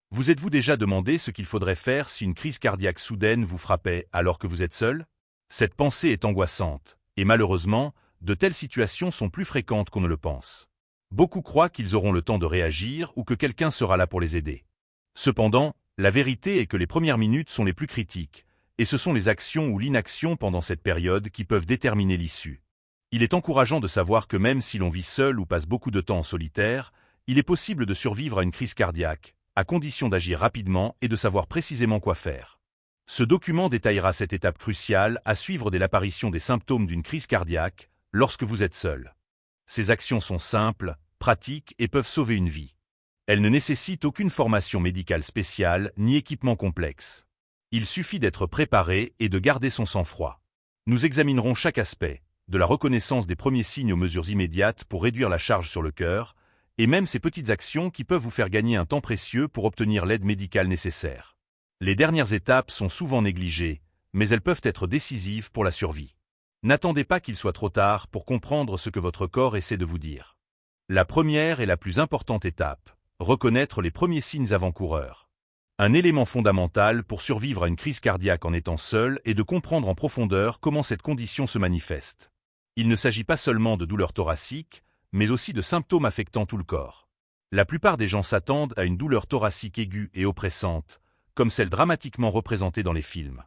Vous êtes-vous déjà demandé ce qu'il faudrait faire si une crise cardiaque soudaine vous frappait alors que vous êtes seul? Cette pensée est angoissante, et malheureusement, de telles situations sont plus fréquentes qu'on ne le pense. Beaucoup croient qu'ils auront le temps de réagir ou que quelqu'un sera là pour les aider. Cependant, la vérité est que les premières minutes sont les plus critiques, et ce sont les actions ou l'inaction pendant cette période qui peuvent déterminer l'issue. Il est encourageant de savoir que même si l'on vit seul ou passe beaucoup de temps en solitaire, il est possible de survivre à une crise cardiaque, à condition d'agir rapidement et de savoir précisément quoi faire. Ce document détaillera cette étape cruciale à suivre dès l'apparition des symptômes d'une crise cardiaque, lorsque vous êtes seul. Ces actions sont simples, pratiques et peuvent sauver une vie. Elles ne nécessitent aucune formation médicale spéciale ni équipement complexe. Il suffit d'être préparé et de garder son sang-froid. Nous examinerons chaque aspect, de la reconnaissance des premiers signes aux mesures immédiates pour réduire la charge sur le cœur, et même ces petites actions qui peuvent vous faire gagner un temps précieux pour obtenir l'aide médicale nécessaire. Les dernières étapes sont souvent négligées, mais elles peuvent être décisives pour la survie. N'attendez pas qu'il soit trop tard pour comprendre ce que votre corps essaie de vous dire. La première et la plus importante étape, reconnaître les premiers signes avant-coureurs. Un élément fondamental pour survivre à une crise cardiaque en étant seul est de comprendre en profondeur comment cette condition se manifeste. Il ne s'agit pas seulement de douleurs thoraciques, mais aussi de symptômes affectant tout le corps. La plupart des gens s'attendent à une douleur thoracique aiguë et oppressante, comme celle dramatiquement représentée dans les films.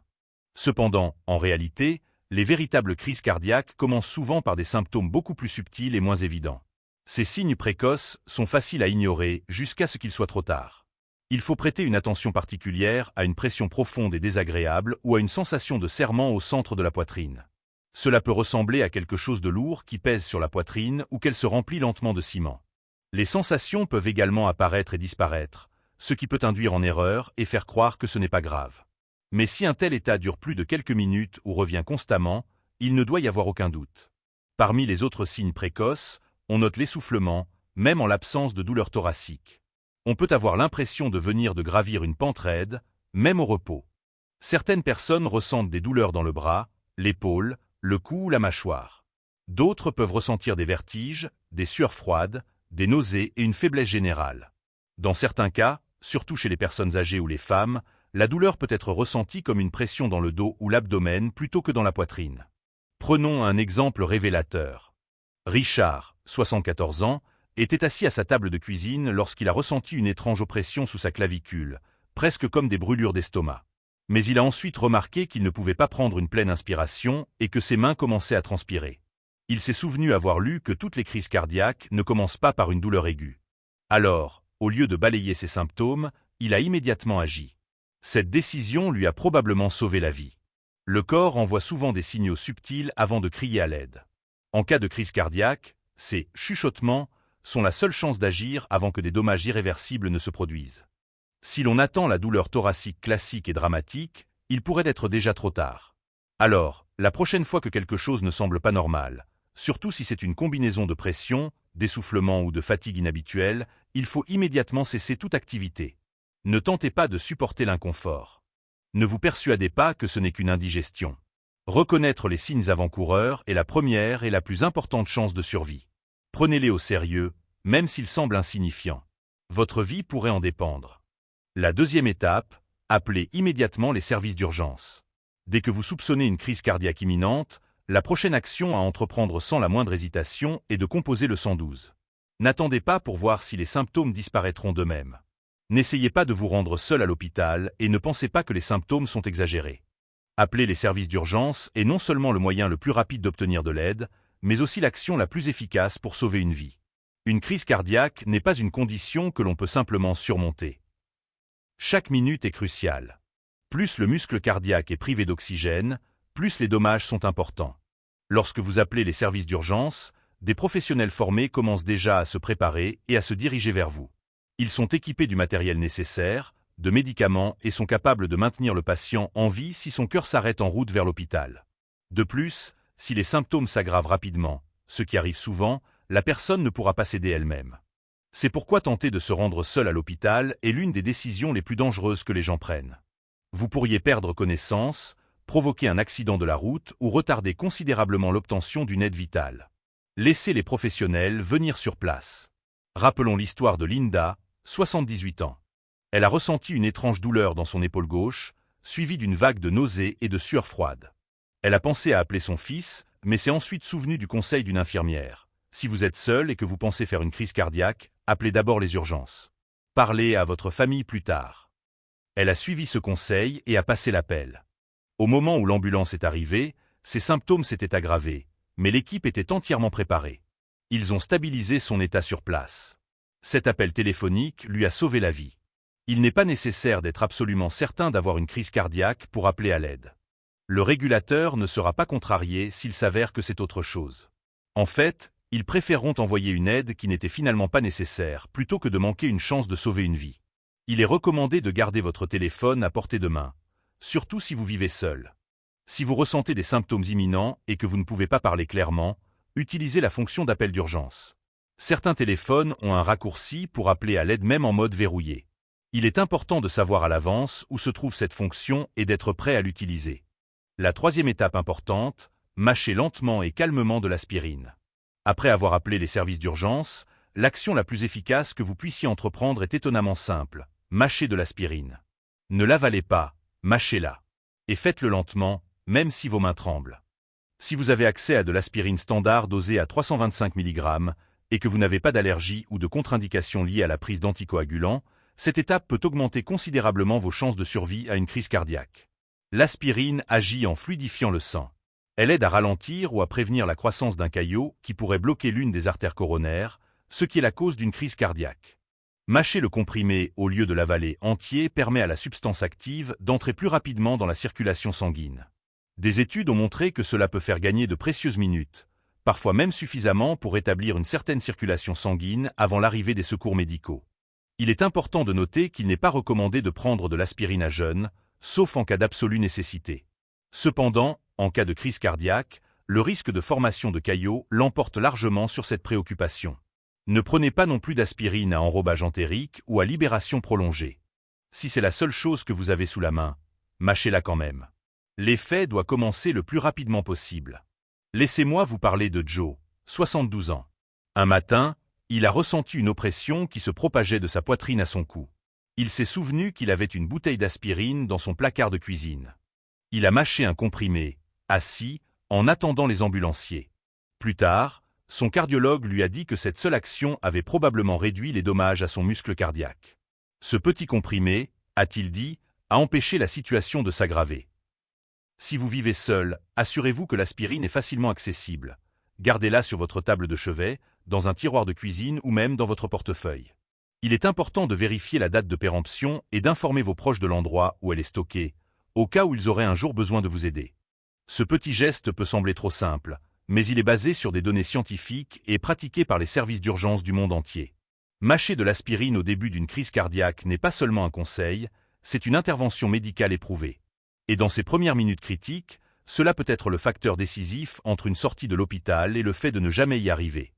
Cependant, en réalité, les véritables crises cardiaques commencent souvent par des symptômes beaucoup plus subtils et moins évidents. Ces signes précoces sont faciles à ignorer jusqu'à ce qu'il soit trop tard. Il faut prêter une attention particulière à une pression profonde et désagréable ou à une sensation de serrement au centre de la poitrine. Cela peut ressembler à quelque chose de lourd qui pèse sur la poitrine ou qu'elle se remplit lentement de ciment. Les sensations peuvent également apparaître et disparaître, ce qui peut induire en erreur et faire croire que ce n'est pas grave. Mais si un tel état dure plus de quelques minutes ou revient constamment, il ne doit y avoir aucun doute. Parmi les autres signes précoces, on note l'essoufflement, même en l'absence de douleur thoracique. On peut avoir l'impression de venir de gravir une pente raide, même au repos. Certaines personnes ressentent des douleurs dans le bras, l'épaule, le cou ou la mâchoire. D'autres peuvent ressentir des vertiges, des sueurs froides, des nausées et une faiblesse générale. Dans certains cas, surtout chez les personnes âgées ou les femmes, la douleur peut être ressentie comme une pression dans le dos ou l'abdomen plutôt que dans la poitrine. Prenons un exemple révélateur. Richard, 74 ans, était assis à sa table de cuisine lorsqu'il a ressenti une étrange oppression sous sa clavicule, presque comme des brûlures d'estomac. Mais il a ensuite remarqué qu'il ne pouvait pas prendre une pleine inspiration et que ses mains commençaient à transpirer. Il s'est souvenu avoir lu que toutes les crises cardiaques ne commencent pas par une douleur aiguë. Alors, au lieu de balayer ses symptômes, il a immédiatement agi. Cette décision lui a probablement sauvé la vie. Le corps envoie souvent des signaux subtils avant de crier à l'aide. En cas de crise cardiaque, ces chuchotements sont la seule chance d'agir avant que des dommages irréversibles ne se produisent. Si l'on attend la douleur thoracique classique et dramatique, il pourrait être déjà trop tard. Alors, la prochaine fois que quelque chose ne semble pas normal, surtout si c'est une combinaison de pression, d'essoufflement ou de fatigue inhabituelle, il faut immédiatement cesser toute activité. Ne tentez pas de supporter l'inconfort. Ne vous persuadez pas que ce n'est qu'une indigestion. Reconnaître les signes avant-coureurs est la première et la plus importante chance de survie. Prenez-les au sérieux, même s'ils semblent insignifiants. Votre vie pourrait en dépendre. La deuxième étape, appelez immédiatement les services d'urgence. Dès que vous soupçonnez une crise cardiaque imminente, la prochaine action à entreprendre sans la moindre hésitation est de composer le 112. N'attendez pas pour voir si les symptômes disparaîtront d'eux-mêmes. N'essayez pas de vous rendre seul à l'hôpital et ne pensez pas que les symptômes sont exagérés. Appeler les services d'urgence est non seulement le moyen le plus rapide d'obtenir de l'aide, mais aussi l'action la plus efficace pour sauver une vie. Une crise cardiaque n'est pas une condition que l'on peut simplement surmonter. Chaque minute est cruciale. Plus le muscle cardiaque est privé d'oxygène, plus les dommages sont importants. Lorsque vous appelez les services d'urgence, des professionnels formés commencent déjà à se préparer et à se diriger vers vous. Ils sont équipés du matériel nécessaire, de médicaments et sont capables de maintenir le patient en vie si son cœur s'arrête en route vers l'hôpital. De plus, si les symptômes s'aggravent rapidement, ce qui arrive souvent, la personne ne pourra pas s'aider elle-même. C'est pourquoi tenter de se rendre seul à l'hôpital est l'une des décisions les plus dangereuses que les gens prennent. Vous pourriez perdre connaissance, provoquer un accident de la route ou retarder considérablement l'obtention d'une aide vitale. Laissez les professionnels venir sur place. Rappelons l'histoire de Linda, 78 ans. Elle a ressenti une étrange douleur dans son épaule gauche, suivie d'une vague de nausées et de sueur froide. Elle a pensé à appeler son fils, mais s'est ensuite souvenue du conseil d'une infirmière. Si vous êtes seul et que vous pensez faire une crise cardiaque, appelez d'abord les urgences. Parlez à votre famille plus tard. Elle a suivi ce conseil et a passé l'appel. Au moment où l'ambulance est arrivée, ses symptômes s'étaient aggravés, mais l'équipe était entièrement préparée. Ils ont stabilisé son état sur place. Cet appel téléphonique lui a sauvé la vie. Il n'est pas nécessaire d'être absolument certain d'avoir une crise cardiaque pour appeler à l'aide. Le régulateur ne sera pas contrarié s'il s'avère que c'est autre chose. En fait, ils préféreront envoyer une aide qui n'était finalement pas nécessaire plutôt que de manquer une chance de sauver une vie. Il est recommandé de garder votre téléphone à portée de main, surtout si vous vivez seul. Si vous ressentez des symptômes imminents et que vous ne pouvez pas parler clairement, utilisez la fonction d'appel d'urgence. Certains téléphones ont un raccourci pour appeler à l'aide même en mode verrouillé. Il est important de savoir à l'avance où se trouve cette fonction et d'être prêt à l'utiliser. La troisième étape importante, mâchez lentement et calmement de l'aspirine. Après avoir appelé les services d'urgence, l'action la plus efficace que vous puissiez entreprendre est étonnamment simple, mâchez de l'aspirine. Ne l'avalez pas, mâchez-la. Et faites-le lentement, même si vos mains tremblent. Si vous avez accès à de l'aspirine standard dosée à 325 mg et que vous n'avez pas d'allergie ou de contre-indication liée à la prise d'anticoagulants, cette étape peut augmenter considérablement vos chances de survie à une crise cardiaque. L'aspirine agit en fluidifiant le sang. Elle aide à ralentir ou à prévenir la croissance d'un caillot qui pourrait bloquer l'une des artères coronaires, ce qui est la cause d'une crise cardiaque. Mâcher le comprimé au lieu de l'avaler entier permet à la substance active d'entrer plus rapidement dans la circulation sanguine. Des études ont montré que cela peut faire gagner de précieuses minutes, parfois même suffisamment pour rétablir une certaine circulation sanguine avant l'arrivée des secours médicaux. Il est important de noter qu'il n'est pas recommandé de prendre de l'aspirine à jeun, sauf en cas d'absolue nécessité. Cependant, en cas de crise cardiaque, le risque de formation de caillots l'emporte largement sur cette préoccupation. Ne prenez pas non plus d'aspirine à enrobage entérique ou à libération prolongée. Si c'est la seule chose que vous avez sous la main, mâchez-la quand même. L'effet doit commencer le plus rapidement possible. Laissez-moi vous parler de Joe, 72 ans. Un matin, il a ressenti une oppression qui se propageait de sa poitrine à son cou. Il s'est souvenu qu'il avait une bouteille d'aspirine dans son placard de cuisine. Il a mâché un comprimé, assis, en attendant les ambulanciers. Plus tard, son cardiologue lui a dit que cette seule action avait probablement réduit les dommages à son muscle cardiaque. Ce petit comprimé, a-t-il dit, a empêché la situation de s'aggraver. Si vous vivez seul, assurez-vous que l'aspirine est facilement accessible. Gardez-la sur votre table de chevet, dans un tiroir de cuisine ou même dans votre portefeuille. Il est important de vérifier la date de péremption et d'informer vos proches de l'endroit où elle est stockée, au cas où ils auraient un jour besoin de vous aider. Ce petit geste peut sembler trop simple, mais il est basé sur des données scientifiques et pratiqué par les services d'urgence du monde entier. Mâcher de l'aspirine au début d'une crise cardiaque n'est pas seulement un conseil, c'est une intervention médicale éprouvée. Et dans ces premières minutes critiques, cela peut être le facteur décisif entre une sortie de l'hôpital et le fait de ne jamais y arriver.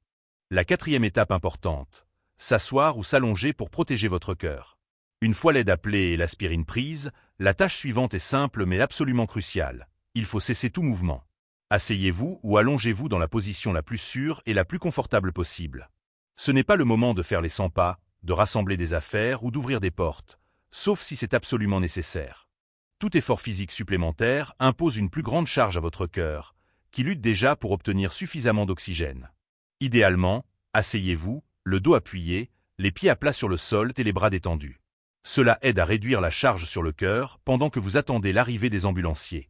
La quatrième étape importante, s'asseoir ou s'allonger pour protéger votre cœur. Une fois l'aide appelée et l'aspirine prise, la tâche suivante est simple mais absolument cruciale. Il faut cesser tout mouvement. Asseyez-vous ou allongez-vous dans la position la plus sûre et la plus confortable possible. Ce n'est pas le moment de faire les 100 pas, de rassembler des affaires ou d'ouvrir des portes, sauf si c'est absolument nécessaire. Tout effort physique supplémentaire impose une plus grande charge à votre cœur, qui lutte déjà pour obtenir suffisamment d'oxygène. Idéalement, asseyez-vous, le dos appuyé, les pieds à plat sur le sol et les bras détendus. Cela aide à réduire la charge sur le cœur pendant que vous attendez l'arrivée des ambulanciers.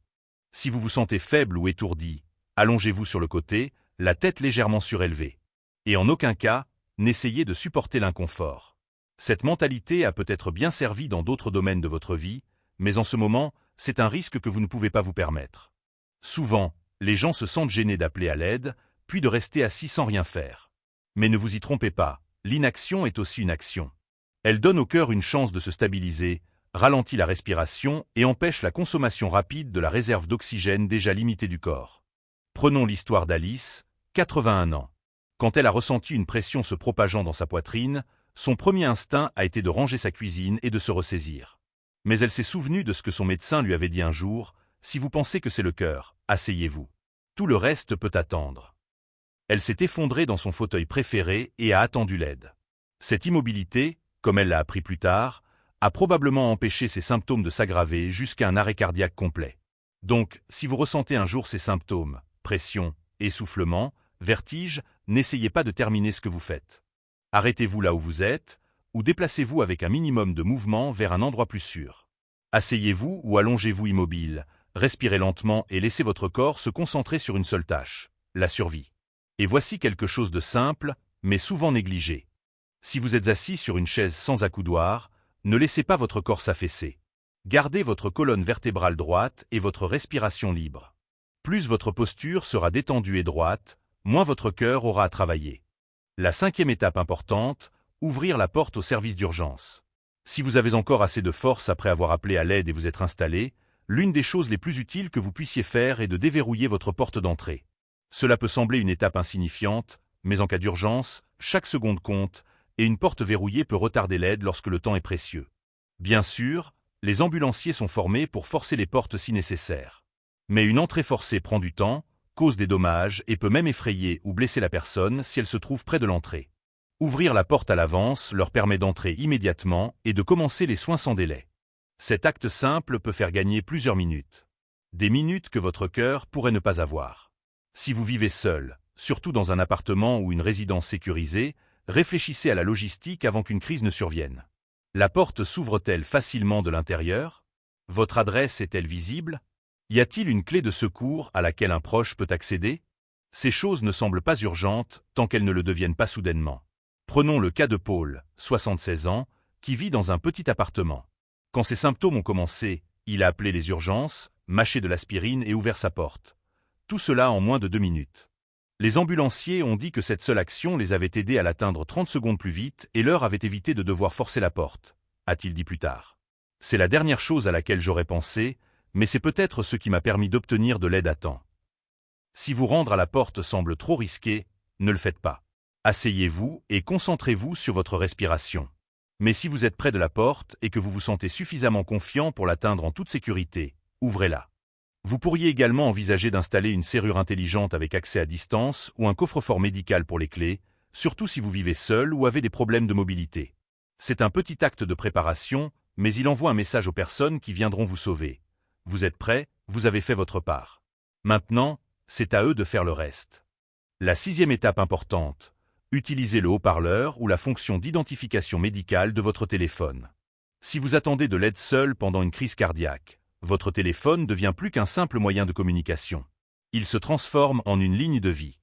Si vous vous sentez faible ou étourdi, allongez-vous sur le côté, la tête légèrement surélevée. Et en aucun cas, n'essayez de supporter l'inconfort. Cette mentalité a peut-être bien servi dans d'autres domaines de votre vie, mais en ce moment, c'est un risque que vous ne pouvez pas vous permettre. Souvent, les gens se sentent gênés d'appeler à l'aide, puis de rester assis sans rien faire. Mais ne vous y trompez pas, l'inaction est aussi une action. Elle donne au cœur une chance de se stabiliser, ralentit la respiration et empêche la consommation rapide de la réserve d'oxygène déjà limitée du corps. Prenons l'histoire d'Alice, 81 ans. Quand elle a ressenti une pression se propageant dans sa poitrine, son premier instinct a été de ranger sa cuisine et de se ressaisir. Mais elle s'est souvenue de ce que son médecin lui avait dit un jour, « Si vous pensez que c'est le cœur, asseyez-vous. Tout le reste peut attendre. » Elle s'est effondrée dans son fauteuil préféré et a attendu l'aide. Cette immobilité, comme elle l'a appris plus tard, a probablement empêché ces symptômes de s'aggraver jusqu'à un arrêt cardiaque complet. Donc, si vous ressentez un jour ces symptômes, pression, essoufflement, vertige, n'essayez pas de terminer ce que vous faites. Arrêtez-vous là où vous êtes, ou déplacez-vous avec un minimum de mouvement vers un endroit plus sûr. Asseyez-vous ou allongez-vous immobile, respirez lentement et laissez votre corps se concentrer sur une seule tâche, la survie. Et voici quelque chose de simple, mais souvent négligé. Si vous êtes assis sur une chaise sans accoudoir, ne laissez pas votre corps s'affaisser. Gardez votre colonne vertébrale droite et votre respiration libre. Plus votre posture sera détendue et droite, moins votre cœur aura à travailler. La 5e étape importante, ouvrir la porte au service d'urgence. Si vous avez encore assez de force après avoir appelé à l'aide et vous être installé, l'une des choses les plus utiles que vous puissiez faire est de déverrouiller votre porte d'entrée. Cela peut sembler une étape insignifiante, mais en cas d'urgence, chaque seconde compte, et une porte verrouillée peut retarder l'aide lorsque le temps est précieux. Bien sûr, les ambulanciers sont formés pour forcer les portes si nécessaire. Mais une entrée forcée prend du temps, cause des dommages et peut même effrayer ou blesser la personne si elle se trouve près de l'entrée. Ouvrir la porte à l'avance leur permet d'entrer immédiatement et de commencer les soins sans délai. Cet acte simple peut faire gagner plusieurs minutes. Des minutes que votre cœur pourrait ne pas avoir. Si vous vivez seul, surtout dans un appartement ou une résidence sécurisée, réfléchissez à la logistique avant qu'une crise ne survienne. La porte s'ouvre-t-elle facilement de l'intérieur? Votre adresse est-elle visible? Y a-t-il une clé de secours à laquelle un proche peut accéder? Ces choses ne semblent pas urgentes tant qu'elles ne le deviennent pas soudainement. Prenons le cas de Paul, 76 ans, qui vit dans un petit appartement. Quand ses symptômes ont commencé, il a appelé les urgences, mâché de l'aspirine et ouvert sa porte. Tout cela en moins de 2 minutes. Les ambulanciers ont dit que cette seule action les avait aidés à l'atteindre 30 secondes plus vite et leur avait évité de devoir forcer la porte, a-t-il dit plus tard. C'est la dernière chose à laquelle j'aurais pensé, mais c'est peut-être ce qui m'a permis d'obtenir de l'aide à temps. Si vous rendre à la porte semble trop risqué, ne le faites pas. Asseyez-vous et concentrez-vous sur votre respiration. Mais si vous êtes près de la porte et que vous vous sentez suffisamment confiant pour l'atteindre en toute sécurité, ouvrez-la. Vous pourriez également envisager d'installer une serrure intelligente avec accès à distance ou un coffre-fort médical pour les clés, surtout si vous vivez seul ou avez des problèmes de mobilité. C'est un petit acte de préparation, mais il envoie un message aux personnes qui viendront vous sauver. Vous êtes prêts, vous avez fait votre part. Maintenant, c'est à eux de faire le reste. La 6e étape importante. Utilisez le haut-parleur ou la fonction d'identification médicale de votre téléphone. Si vous attendez de l'aide seul pendant une crise cardiaque, votre téléphone devient plus qu'un simple moyen de communication. Il se transforme en une ligne de vie.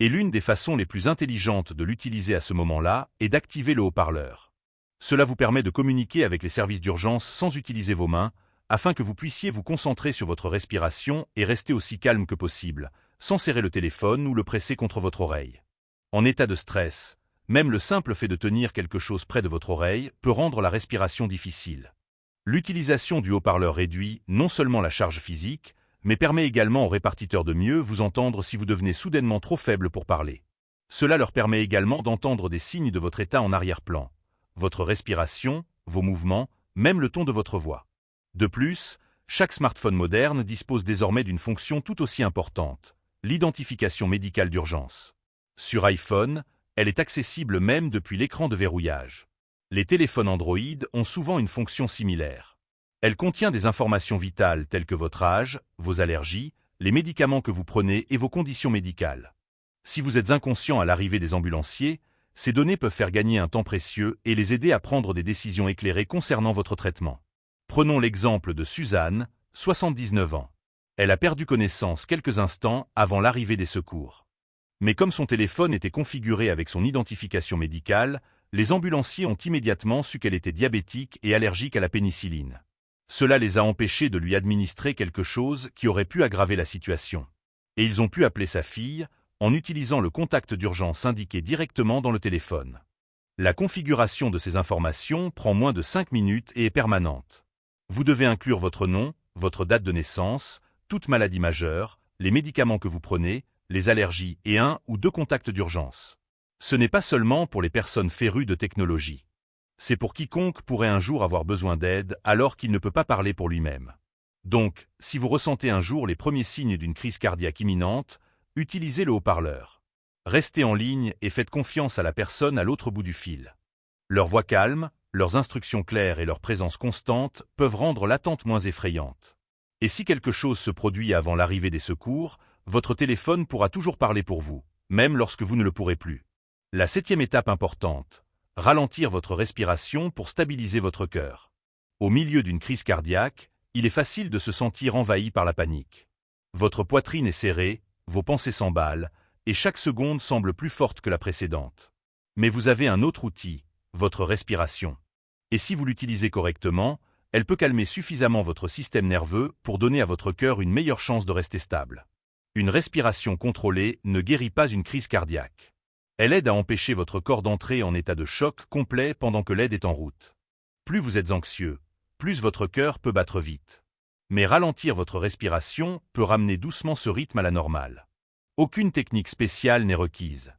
Et l'une des façons les plus intelligentes de l'utiliser à ce moment-là est d'activer le haut-parleur. Cela vous permet de communiquer avec les services d'urgence sans utiliser vos mains, afin que vous puissiez vous concentrer sur votre respiration et rester aussi calme que possible, sans serrer le téléphone ou le presser contre votre oreille. En état de stress, même le simple fait de tenir quelque chose près de votre oreille peut rendre la respiration difficile. L'utilisation du haut-parleur réduit non seulement la charge physique, mais permet également aux répartiteurs de mieux vous entendre si vous devenez soudainement trop faible pour parler. Cela leur permet également d'entendre des signes de votre état en arrière-plan, votre respiration, vos mouvements, même le ton de votre voix. De plus, chaque smartphone moderne dispose désormais d'une fonction tout aussi importante, l'identification médicale d'urgence. Sur iPhone, elle est accessible même depuis l'écran de verrouillage. Les téléphones Android ont souvent une fonction similaire. Elle contient des informations vitales telles que votre âge, vos allergies, les médicaments que vous prenez et vos conditions médicales. Si vous êtes inconscient à l'arrivée des ambulanciers, ces données peuvent faire gagner un temps précieux et les aider à prendre des décisions éclairées concernant votre traitement. Prenons l'exemple de Suzanne, 79 ans. Elle a perdu connaissance quelques instants avant l'arrivée des secours. Mais comme son téléphone était configuré avec son identification médicale, les ambulanciers ont immédiatement su qu'elle était diabétique et allergique à la pénicilline. Cela les a empêchés de lui administrer quelque chose qui aurait pu aggraver la situation. Et ils ont pu appeler sa fille, en utilisant le contact d'urgence indiqué directement dans le téléphone. La configuration de ces informations prend moins de 5 minutes et est permanente. Vous devez inclure votre nom, votre date de naissance, toute maladie majeure, les médicaments que vous prenez, les allergies et 1 ou 2 contacts d'urgence. Ce n'est pas seulement pour les personnes férues de technologie. C'est pour quiconque pourrait un jour avoir besoin d'aide alors qu'il ne peut pas parler pour lui-même. Donc, si vous ressentez un jour les premiers signes d'une crise cardiaque imminente, utilisez le haut-parleur. Restez en ligne et faites confiance à la personne à l'autre bout du fil. Leur voix calme, Leurs instructions claires et leur présence constante peuvent rendre l'attente moins effrayante. Et si quelque chose se produit avant l'arrivée des secours, votre téléphone pourra toujours parler pour vous, même lorsque vous ne le pourrez plus. La 7e étape importante, ralentir votre respiration pour stabiliser votre cœur. Au milieu d'une crise cardiaque, il est facile de se sentir envahi par la panique. Votre poitrine est serrée, vos pensées s'emballent, et chaque seconde semble plus forte que la précédente. Mais vous avez un autre outil, votre respiration. Et si vous l'utilisez correctement, elle peut calmer suffisamment votre système nerveux pour donner à votre cœur une meilleure chance de rester stable. Une respiration contrôlée ne guérit pas une crise cardiaque. Elle aide à empêcher votre corps d'entrer en état de choc complet pendant que l'aide est en route. Plus vous êtes anxieux, plus votre cœur peut battre vite. Mais ralentir votre respiration peut ramener doucement ce rythme à la normale. Aucune technique spéciale n'est requise.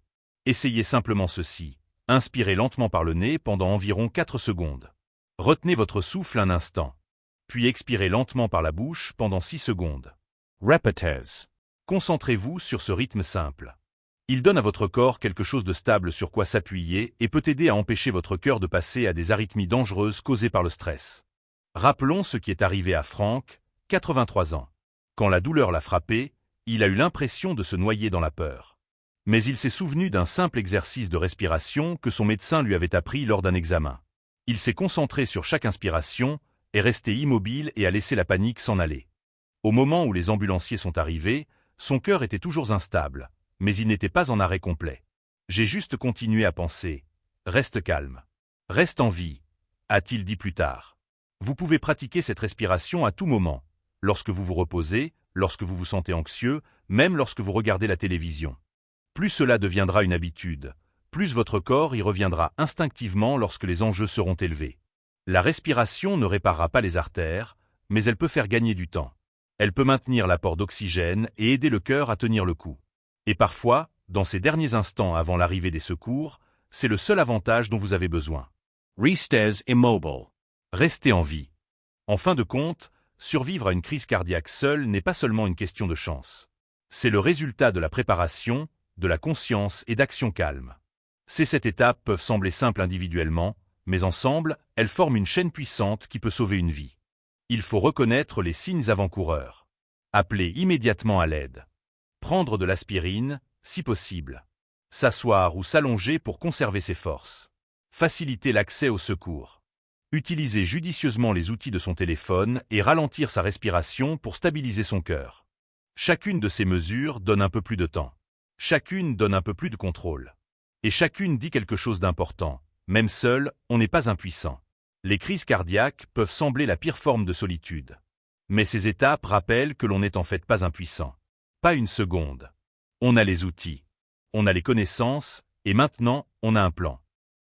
Essayez simplement ceci. Inspirez lentement par le nez pendant environ 4 secondes. Retenez votre souffle un instant. Puis expirez lentement par la bouche pendant 6 secondes. Repetez. Concentrez-vous sur ce rythme simple. Il donne à votre corps quelque chose de stable sur quoi s'appuyer et peut aider à empêcher votre cœur de passer à des arythmies dangereuses causées par le stress. Rappelons ce qui est arrivé à Frank, 83 ans. Quand la douleur l'a frappé, il a eu l'impression de se noyer dans la peur. Mais il s'est souvenu d'un simple exercice de respiration que son médecin lui avait appris lors d'un examen. Il s'est concentré sur chaque inspiration, est resté immobile et a laissé la panique s'en aller. Au moment où les ambulanciers sont arrivés, son cœur était toujours instable, mais il n'était pas en arrêt complet. J'ai juste continué à penser. Reste calme. Reste en vie, a-t-il dit plus tard. Vous pouvez pratiquer cette respiration à tout moment, lorsque vous vous reposez, lorsque vous vous sentez anxieux, même lorsque vous regardez la télévision. Plus cela deviendra une habitude, plus votre corps y reviendra instinctivement lorsque les enjeux seront élevés. La respiration ne réparera pas les artères, mais elle peut faire gagner du temps. Elle peut maintenir l'apport d'oxygène et aider le cœur à tenir le coup. Et parfois, dans ces derniers instants avant l'arrivée des secours, c'est le seul avantage dont vous avez besoin. Restez immobile. Restez en vie. En fin de compte, survivre à une crise cardiaque seule n'est pas seulement une question de chance. C'est le résultat de la préparation, de la conscience et d'actions calmes. Ces 7 étapes peuvent sembler simples individuellement, mais ensemble, elles forment une chaîne puissante qui peut sauver une vie. Il faut reconnaître les signes avant-coureurs. Appeler immédiatement à l'aide. Prendre de l'aspirine, si possible. S'asseoir ou s'allonger pour conserver ses forces. Faciliter l'accès au secours. Utiliser judicieusement les outils de son téléphone et ralentir sa respiration pour stabiliser son cœur. Chacune de ces mesures donne un peu plus de temps. Chacune donne un peu plus de contrôle. Et chacune dit quelque chose d'important. Même seul, on n'est pas impuissant. Les crises cardiaques peuvent sembler la pire forme de solitude. Mais ces étapes rappellent que l'on n'est en fait pas impuissant. Pas une seconde. On a les outils. On a les connaissances, et maintenant, on a un plan.